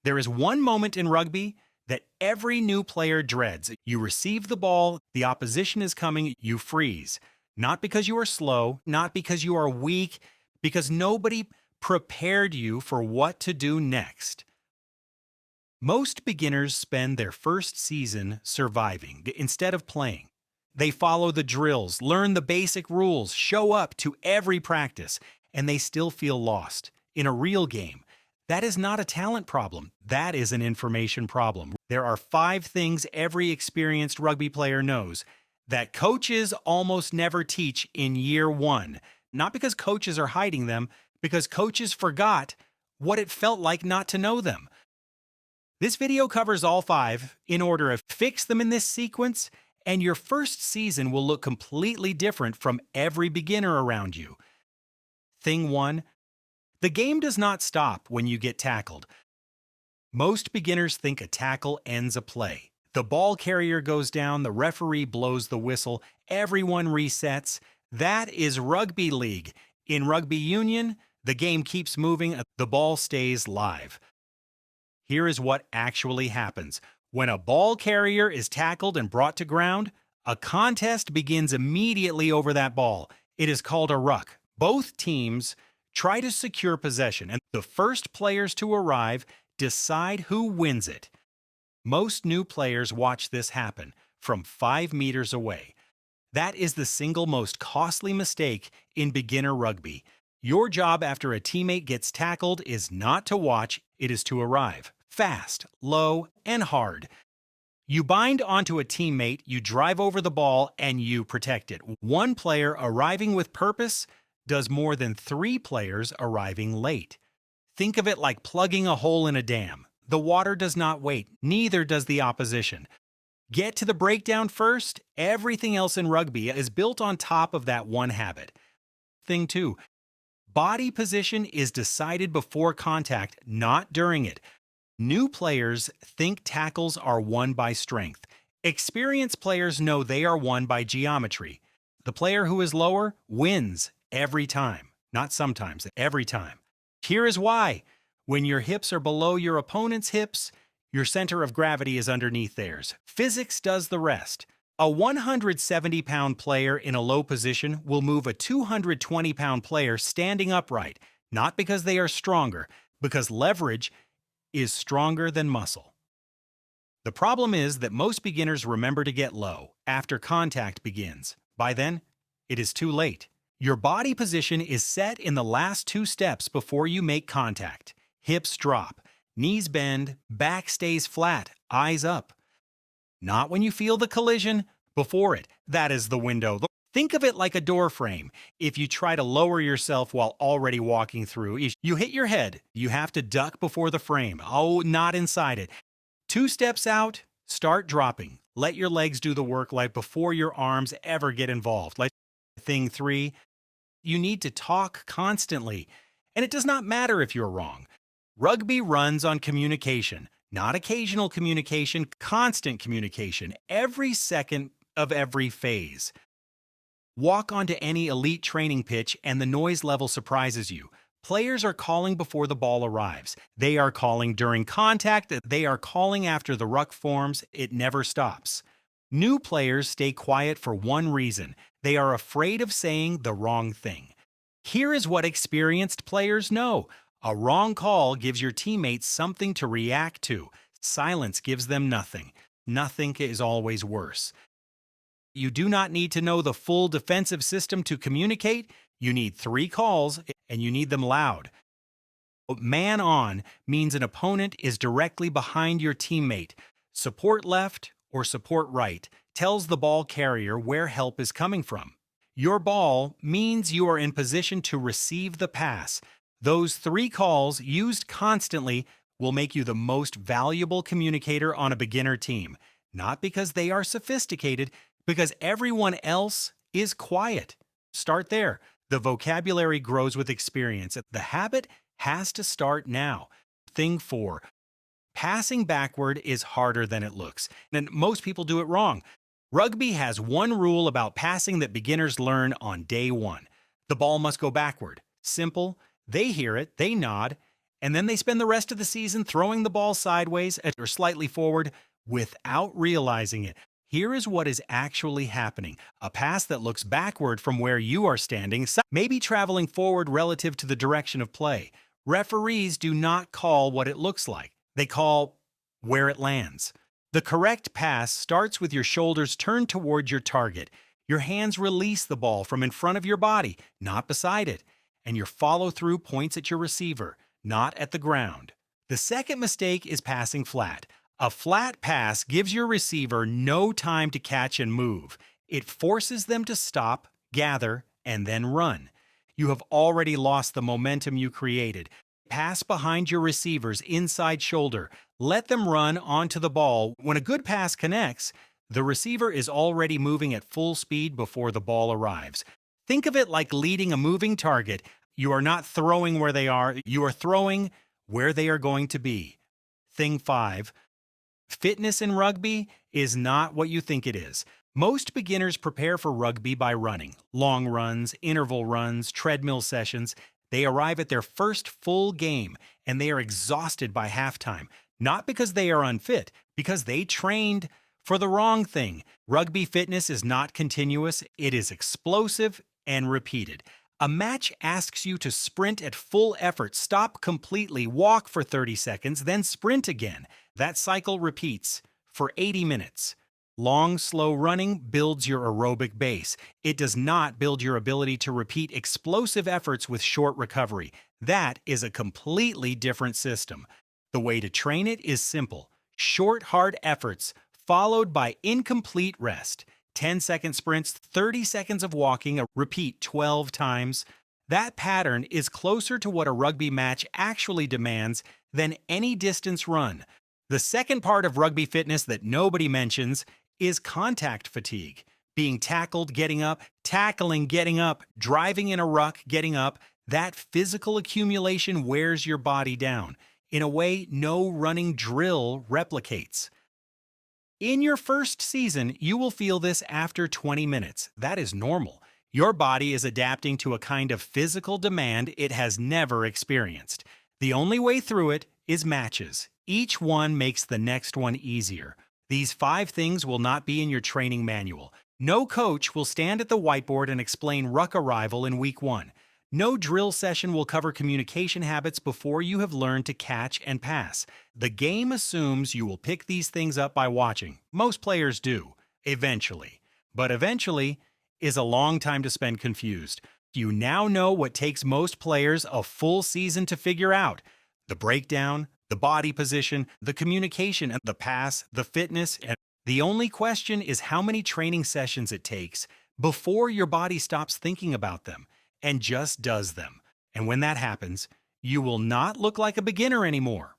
There is one moment in rugby that every new player dreads. You receive the ball, the opposition is coming, you freeze. Not because you are slow, not because you are weak, because nobody prepared you for what to do next. Most beginners spend their first season surviving instead of playing. They follow the drills, learn the basic rules, show up to every practice, and they still feel lost. In a real game, that is not a talent problem. That is an information problem. There are 5 things every experienced rugby player knows that coaches almost never teach in year 1. Not because coaches are hiding them, because coaches forgot what it felt like not to know them. This video covers all 5 in order of fix them in this sequence, and your first season will look completely different from every beginner around you. Thing 1. The game does not stop when you get tackled. Most beginners think a tackle ends a play. The ball carrier goes down, the referee blows the whistle, everyone resets. That is rugby league. In rugby union, the game keeps moving, the ball stays live. Here is what actually happens. When a ball carrier is tackled and brought to ground, a contest begins immediately over that ball. It is called a ruck. Both teams try to secure possession, and the first players to arrive decide who wins it. Most new players watch this happen from 5 meters away. That is the single most costly mistake in beginner rugby. Your job after a teammate gets tackled is not to watch, it is to arrive. Fast, low, and hard. You bind onto a teammate, you drive over the ball, and you protect it. One player arriving with purpose does more than 3 players arriving late. Think of it like plugging a hole in a dam. The water does not wait, neither does the opposition. Get to the breakdown first. Everything else in rugby is built on top of that one habit. Thing 2. Body position is decided before contact, not during it. New players think tackles are won by strength. Experienced players know they are won by geometry. The player who is lower wins every time. Not sometimes, every time. Here is why. When your hips are below your opponent's hips, your center of gravity is underneath theirs. Physics does the rest. A 170-pound player in a low position will move a 220-pound player standing upright, not because they are stronger, because leverage is stronger than muscle. The problem is that most beginners remember to get low after contact begins. By then, it is too late. Your body position is set in the last 2 steps before you make contact. Hips drop, knees bend, back stays flat, eyes up. Not when you feel the collision, before it. That is the window. Think of it like a door frame. If you try to lower yourself while already walking through, you hit your head. You have to duck before the frame. Oh, not inside it. 2 steps out, start dropping. Let your legs do the work like before your arms ever get involved. Like thing 3, you need to talk constantly. And it does not matter if you're wrong. Rugby runs on communication, not occasional communication, constant communication, every second of every phase. Walk onto any elite training pitch and the noise level surprises you. Players are calling before the ball arrives. They are calling during contact. They are calling after the ruck forms. It never stops. New players stay quiet for one reason. They are afraid of saying the wrong thing. Here is what experienced players know. A wrong call gives your teammates something to react to. Silence gives them nothing. Nothing is always worse. You do not need to know the full defensive system to communicate. You need 3 calls, and you need them loud. Man on means an opponent is directly behind your teammate. Support left or support right tells the ball carrier where help is coming from. Your ball means you are in position to receive the pass. Those 3 calls used constantly will make you the most valuable communicator on a beginner team. Not because they are sophisticated, because everyone else is quiet. Start there. The vocabulary grows with experience. The habit has to start now. Thing 4. Passing backward is harder than it looks, and most people do it wrong. Rugby has one rule about passing that beginners learn on day 1. The ball must go backward. Simple. They hear it, they nod, And then they spend the rest of the season throwing the ball sideways or slightly forward without realizing it. Here is what is actually happening. A pass that looks backward from where you are standing, maybe traveling forward relative to the direction of play. Referees do not call what it looks like. They call where it lands. The correct pass starts with your shoulders turned toward your target. Your hands release the ball from in front of your body, not beside it. And your follow-through points at your receiver, not at the ground. The second mistake is passing flat. A flat pass gives your receiver no time to catch and move. It forces them to stop, gather, and then run. You have already lost the momentum you created. Pass behind your receiver's inside shoulder. Let them run onto the ball. When a good pass connects, the receiver is already moving at full speed before the ball arrives. Think of it like leading a moving target. You are not throwing where they are, you are throwing where they are going to be. Thing 5. Fitness in rugby is not what you think it is. Most beginners prepare for rugby by running. Long runs, interval runs, treadmill sessions. They arrive at their first full game, and they are exhausted by halftime. Not because they are unfit, because they trained for the wrong thing. Rugby fitness is not continuous, it is explosive and repeated. A match asks you to sprint at full effort, stop completely, walk for 30 seconds, then sprint again. That cycle repeats for 80 minutes. Long, slow running builds your aerobic base. It does not build your ability to repeat explosive efforts with short recovery. That is a completely different system. The way to train it is simple. Short, hard efforts followed by incomplete rest. 10-second sprints, 30 seconds of walking, repeat 12 times. That pattern is closer to what a rugby match actually demands than any distance run. The second part of rugby fitness that nobody mentions is contact fatigue. Being tackled, getting up, tackling, getting up, driving in a ruck, getting up. That physical accumulation wears your body down in a way no running drill replicates. In your first season, you will feel this after 20 minutes. That is normal. Your body is adapting to a kind of physical demand it has never experienced. The only way through it is matches. Each one makes the next one easier. These 5 things will not be in your training manual. No coach will stand at the whiteboard and explain ruck arrival in week 1. No drill session will cover communication habits before you have learned to catch and pass. The game assumes you will pick these things up by watching. Most players do, eventually. But eventually is a long time to spend confused. You now know what takes most players a full season to figure out. The breakdown, the body position, the communication and the pass, the fitness, and the only question is how many training sessions it takes before your body stops thinking about them and just does them. And when that happens, you will not look like a beginner anymore.